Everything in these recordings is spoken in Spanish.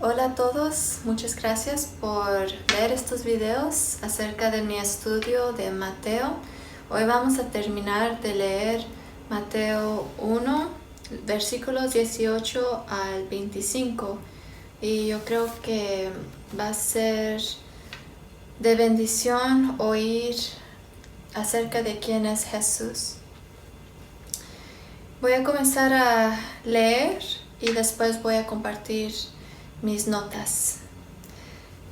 Hola a todos, muchas gracias por ver estos videos acerca de mi estudio de Mateo. Hoy vamos a terminar de leer Mateo 1, versículos 18 al 25. Y yo creo que va a ser de bendición oír acerca de quién es Jesús. Voy a comenzar a leer y después voy a compartir mis notas.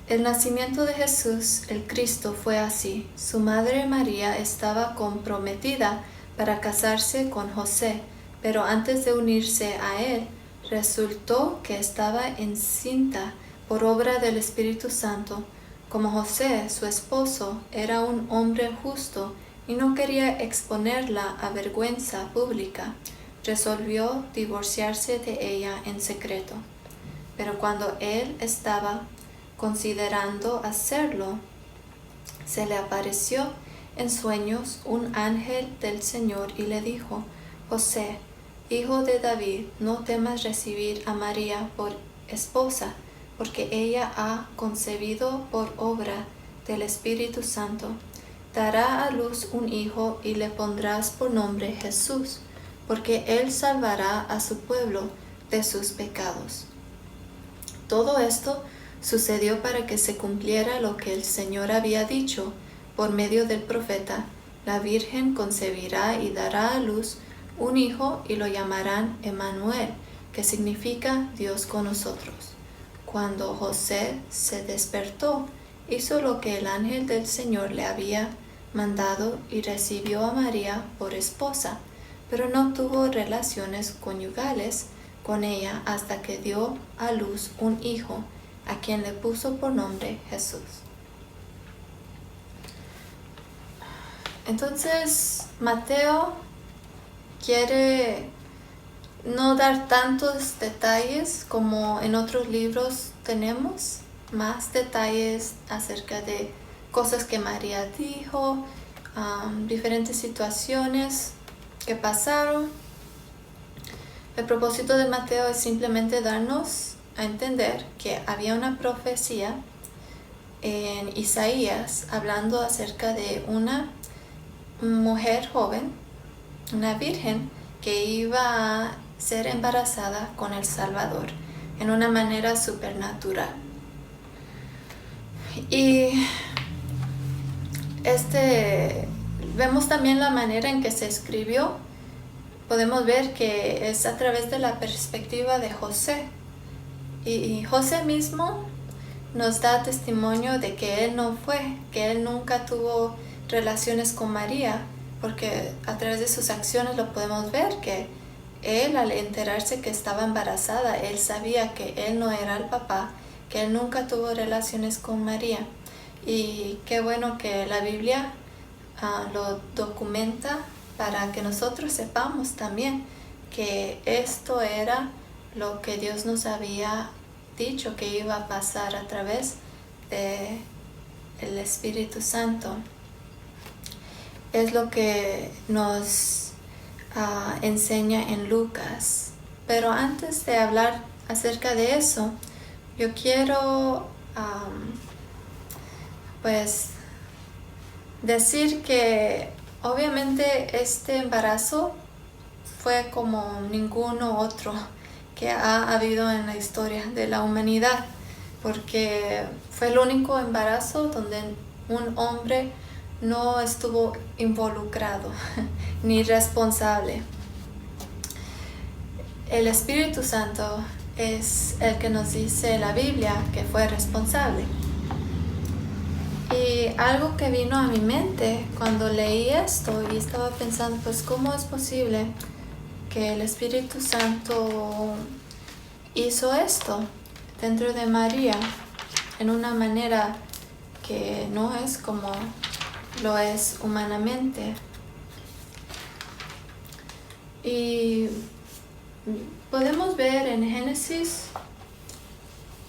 El nacimiento de Jesús, el Cristo, fue así. Su madre María estaba comprometida para casarse con José, pero antes de unirse a él, resultó que estaba encinta por obra del Espíritu Santo. Como José, su esposo, era un hombre justo y no quería exponerla a vergüenza pública, resolvió divorciarse de ella en secreto. Pero cuando él estaba considerando hacerlo, se le apareció en sueños un ángel del Señor y le dijo: José, hijo de David, no temas recibir a María por esposa, porque ella ha concebido por obra del Espíritu Santo. Dará a luz un hijo y le pondrás por nombre Jesús, porque él salvará a su pueblo de sus pecados. Todo esto sucedió para que se cumpliera lo que el Señor había dicho por medio del profeta: la Virgen concebirá y dará a luz un hijo y lo llamarán Emmanuel, que significa Dios con nosotros. Cuando José se despertó, hizo lo que el ángel del Señor le había mandado y recibió a María por esposa, pero no tuvo relaciones conyugales con ella hasta que dio a luz un hijo, a quien le puso por nombre Jesús. Entonces, Mateo quiere no dar tantos detalles como en otros libros tenemos, más detalles acerca de cosas que María dijo, diferentes situaciones que pasaron. El propósito de Mateo es simplemente darnos a entender que había una profecía en Isaías hablando acerca de una mujer joven, una virgen, que iba a ser embarazada con el Salvador en una manera supernatural. Y vemos también la manera en que se escribió. Podemos ver que es a través de la perspectiva de José. Y José mismo nos da testimonio de que él que él nunca tuvo relaciones con María, porque a través de sus acciones lo podemos ver que él, al enterarse que estaba embarazada, él sabía que él no era el papá, que él nunca tuvo relaciones con María. Y qué bueno que la Biblia lo documenta para que nosotros sepamos también que esto era lo que Dios nos había dicho que iba a pasar a través del Espíritu Santo. Es lo que nos enseña en Lucas. Pero antes de hablar acerca de eso, yo quiero decir que obviamente este embarazo fue como ninguno otro que ha habido en la historia de la humanidad, porque fue el único embarazo donde un hombre no estuvo involucrado ni responsable. El Espíritu Santo es el que nos dice la Biblia que fue responsable. Y algo que vino a mi mente cuando leí esto y estaba pensando, pues ¿cómo es posible que el Espíritu Santo hizo esto dentro de María en una manera que no es como lo es humanamente? Y podemos ver en Génesis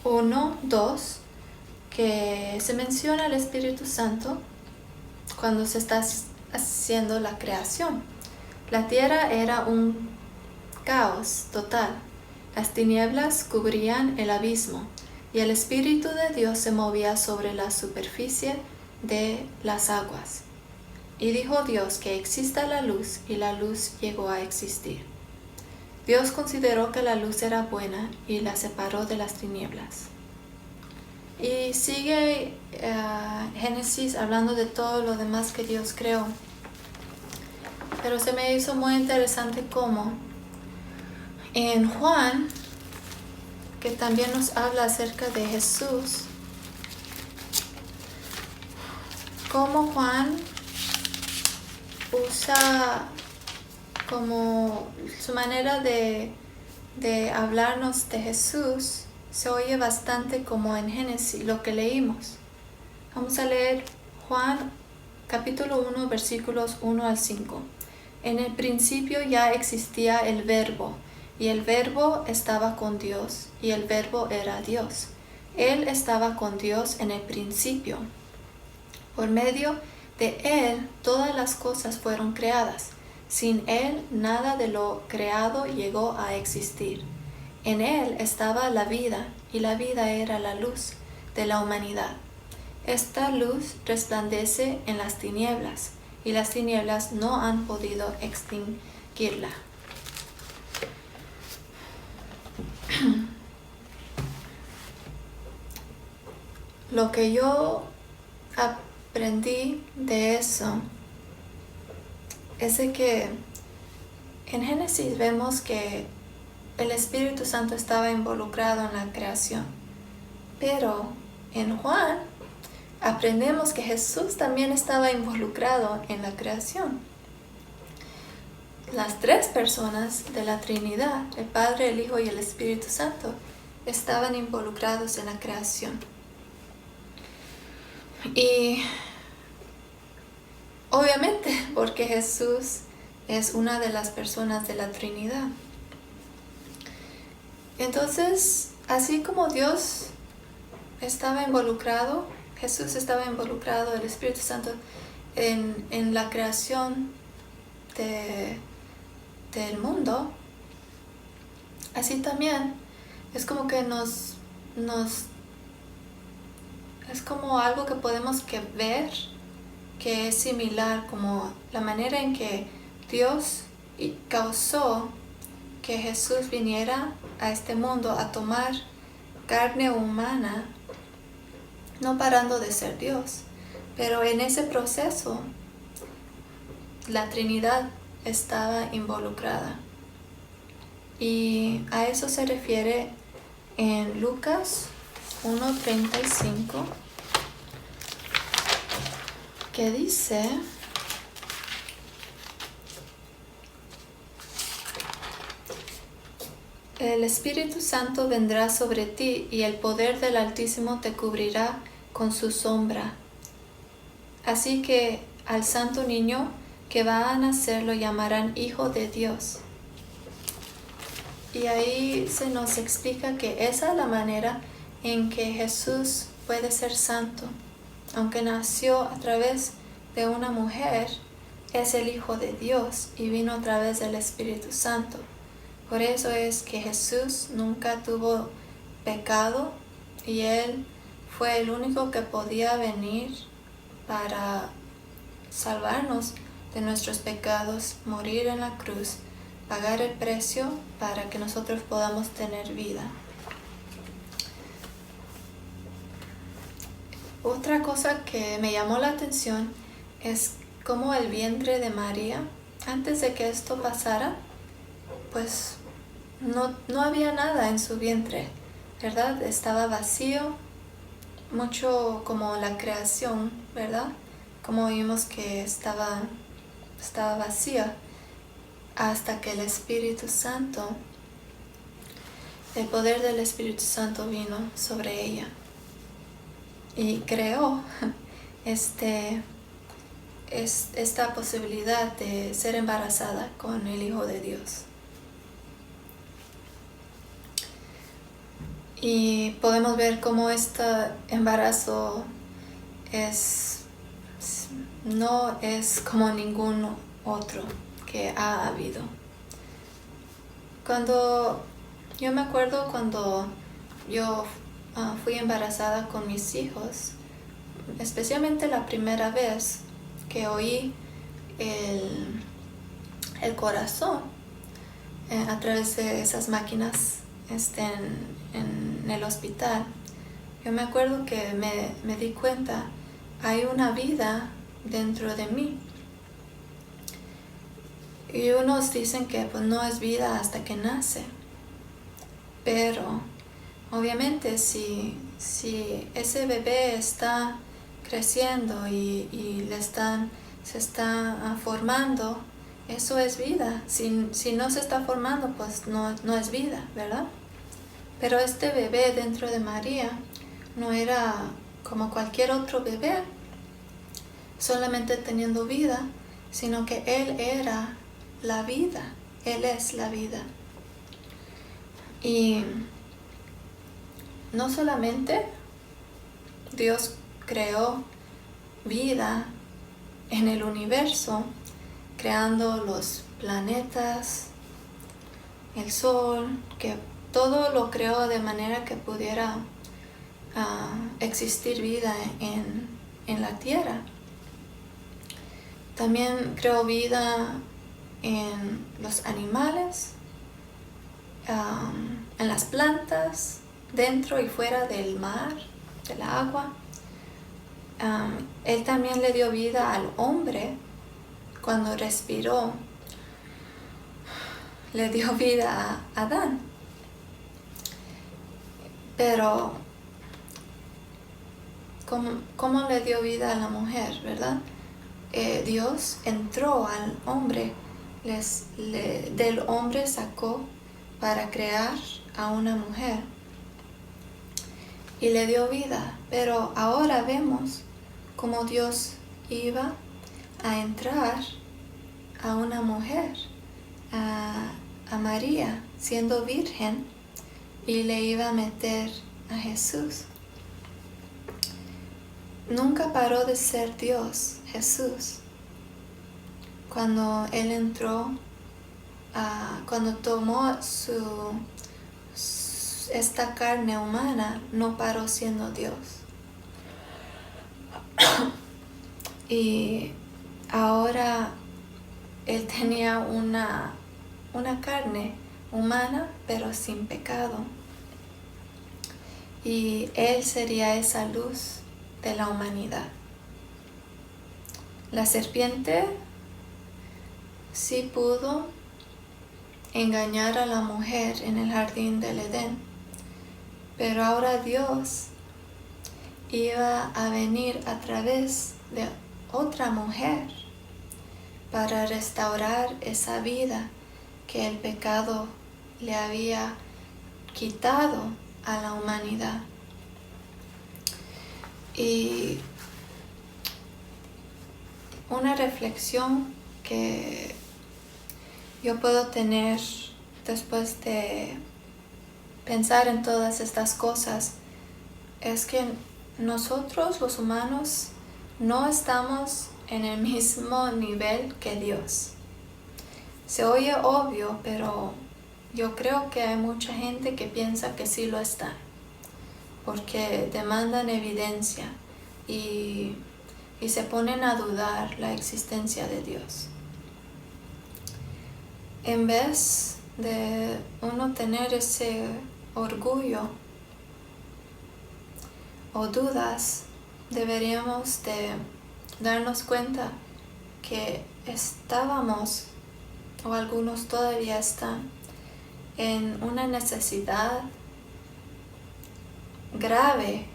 1, 2 que se menciona el Espíritu Santo cuando se está haciendo la creación. La tierra era un caos total. Las tinieblas cubrían el abismo. y el Espíritu de Dios se movía sobre la superficie de las aguas. Y dijo Dios que exista la luz, y la luz llegó a existir. Dios consideró que la luz era buena y la separó de las tinieblas. Y sigue Génesis hablando de todo lo demás que Dios creó. Pero se me hizo muy interesante cómo en Juan, que también nos habla acerca de Jesús, cómo Juan usa como su manera de hablarnos de Jesús se oye bastante como en Génesis, lo que leímos. Vamos a leer Juan capítulo 1, versículos 1 al 5. En el principio ya existía el Verbo, y el Verbo estaba con Dios, y el Verbo era Dios. Él estaba con Dios en el principio. Por medio de Él todas las cosas fueron creadas. Sin Él nada de lo creado llegó a existir. En Él estaba la vida, y la vida era la luz de la humanidad. Esta luz resplandece en las tinieblas, y las tinieblas no han podido extinguirla. Lo que yo aprendí de eso es de que en Génesis vemos que el Espíritu Santo estaba involucrado en la creación, pero en Juan aprendemos que Jesús también estaba involucrado en la creación. Las tres personas de la Trinidad, el Padre, el Hijo y el Espíritu Santo, estaban involucrados en la creación. Y obviamente porque Jesús es una de las personas de la Trinidad. Entonces, así como Dios estaba involucrado, Jesús estaba involucrado, el Espíritu Santo, en la creación del mundo, así también es como que es como algo que podemos ver que es similar, como la manera en que Dios causó que Jesús viniera a este mundo a tomar carne humana, no parando de ser Dios. Pero en ese proceso, la Trinidad estaba involucrada. Y a eso se refiere en Lucas 1:35, que dice: el Espíritu Santo vendrá sobre ti, y el poder del Altísimo te cubrirá con su sombra. Así que al santo niño que va a nacer lo llamarán Hijo de Dios. Y ahí se nos explica que esa es la manera en que Jesús puede ser santo. Aunque nació a través de una mujer, es el Hijo de Dios y vino a través del Espíritu Santo. Por eso es que Jesús nunca tuvo pecado, y Él fue el único que podía venir para salvarnos de nuestros pecados, morir en la cruz, pagar el precio para que nosotros podamos tener vida. Otra cosa que me llamó la atención es cómo el vientre de María, antes de que esto pasara, pues no había nada en su vientre, ¿verdad? Estaba vacío, mucho como la creación, ¿verdad? Como vimos que estaba vacía, hasta que el Espíritu Santo, el poder del Espíritu Santo vino sobre ella y creó esta posibilidad de ser embarazada con el Hijo de Dios. Y podemos ver cómo este embarazo no es como ningún otro que ha habido. Yo me acuerdo cuando yo fui embarazada con mis hijos, especialmente la primera vez que oí el corazón a través de esas máquinas en el hospital. Yo me acuerdo que me di cuenta, hay una vida dentro de mí. Y unos dicen que pues no es vida hasta que nace. Pero obviamente si ese bebé está creciendo y se está formando, eso es vida. Si no se está formando, pues no es vida, ¿verdad? Pero este bebé dentro de María no era como cualquier otro bebé, solamente teniendo vida, sino que Él era la vida, Él es la vida. Y no solamente Dios creó vida en el universo, creando los planetas, el sol, que todo lo creó de manera que pudiera existir vida en la tierra. También creó vida en los animales, en las plantas, dentro y fuera del mar, del agua. Él también le dio vida al hombre cuando respiró. Le dio vida a Adán. Pero, ¿cómo le dio vida a la mujer, verdad? Dios entró al hombre, del hombre sacó para crear a una mujer y le dio vida. Pero ahora vemos cómo Dios iba a entrar a una mujer, a María, siendo virgen, y le iba a meter a Jesús. Nunca paró de ser Dios, Jesús. Cuando Él entró, cuando tomó esta carne humana, no paró siendo Dios. Y ahora Él tenía una carne humana, pero sin pecado. Y Él sería esa luz de la humanidad. La serpiente sí pudo engañar a la mujer en el jardín del Edén, pero ahora Dios iba a venir a través de otra mujer para restaurar esa vida que el pecado le había quitado a la humanidad. Y una reflexión que yo puedo tener después de pensar en todas estas cosas es que nosotros los humanos no estamos en el mismo nivel que Dios. Se oye obvio, pero yo creo que hay mucha gente que piensa que sí lo están, porque demandan evidencia y se ponen a dudar la existencia de Dios. En vez de uno tener ese orgullo o dudas, deberíamos de darnos cuenta que estábamos, o algunos todavía están, en una necesidad grave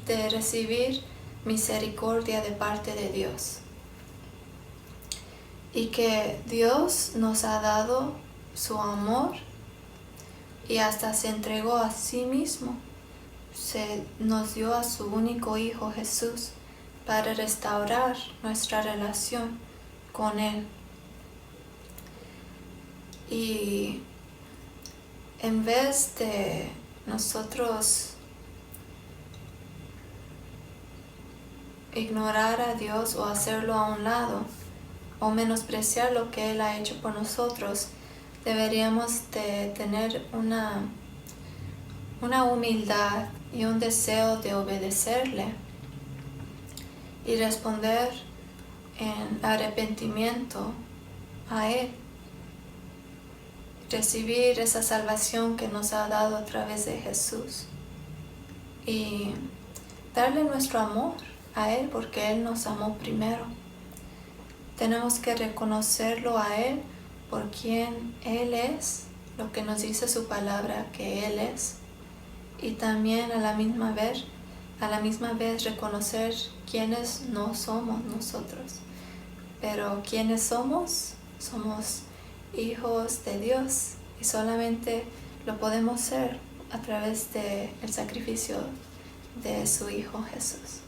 de recibir misericordia de parte de Dios. Y que Dios nos ha dado su amor y hasta se entregó a sí mismo. Nos dio a su único Hijo Jesús para restaurar nuestra relación con Él. Y en vez de nosotros ignorar a Dios o hacerlo a un lado o menospreciar lo que Él ha hecho por nosotros, deberíamos de tener una humildad y un deseo de obedecerle y responder en arrepentimiento a Él. Recibir esa salvación que nos ha dado a través de Jesús y darle nuestro amor a Él porque Él nos amó primero. Tenemos que reconocerlo a Él por quien Él es, lo que nos dice su palabra que Él es, y también a la misma vez reconocer quiénes no somos nosotros, pero quiénes somos hijos de Dios y solamente lo podemos ser a través del sacrificio de su Hijo Jesús.